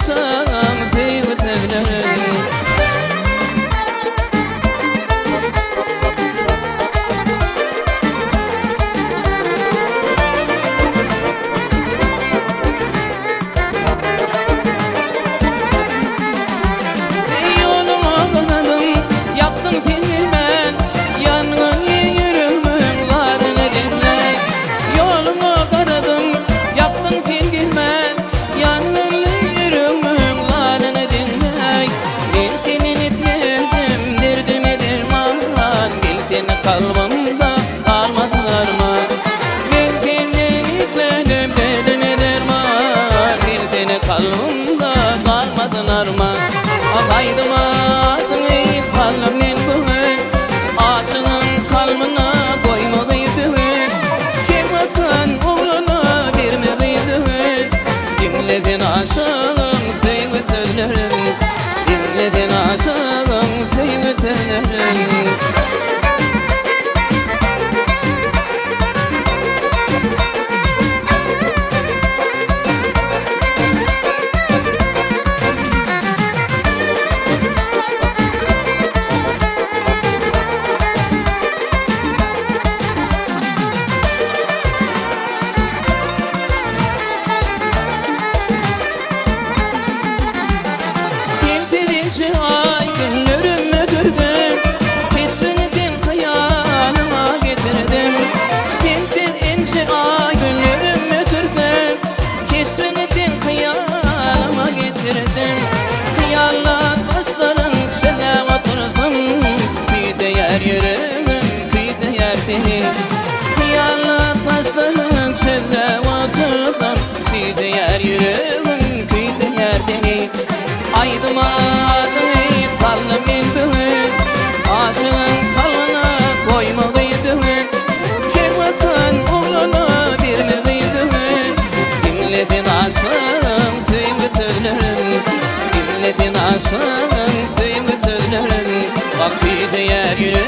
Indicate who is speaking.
Speaker 1: aşığım sevgi sevlerim. Kalbimde kalmasınlar mı? Ben senden istedim derdime derman. Bir seni kalbimde kalmasınlar mı? Ataydım adını insanlar men bugün. Aşığın kalbine koymalıydı. Kim bakın uğruna vermeliydi. Dinledin aşığın sevgi sözlerim. Dinledin aşığın sevgi sözlerim. Ay günlerimi gördüm, keşfettim hayalıma getirdim. Sensiz ince ay günlerimi gördüm, keşfettim hayalıma getirdim. Hayalla saçların şöyle otursun, kıyıda yer yüreğim, kıyıda yer seni. Hayalla saçların şöyle otursun, kıyıda yer yüreğim, kıyıda yer seni. Aydım adını sallam ben bugün. Aşığın kalbine koymalıydım. Kim bakın uğruna vermeliydim. Dinledin aşığın sevgi sözlerim. Dinledin aşığın sevgi sözlerim. Bak bir de yer yürü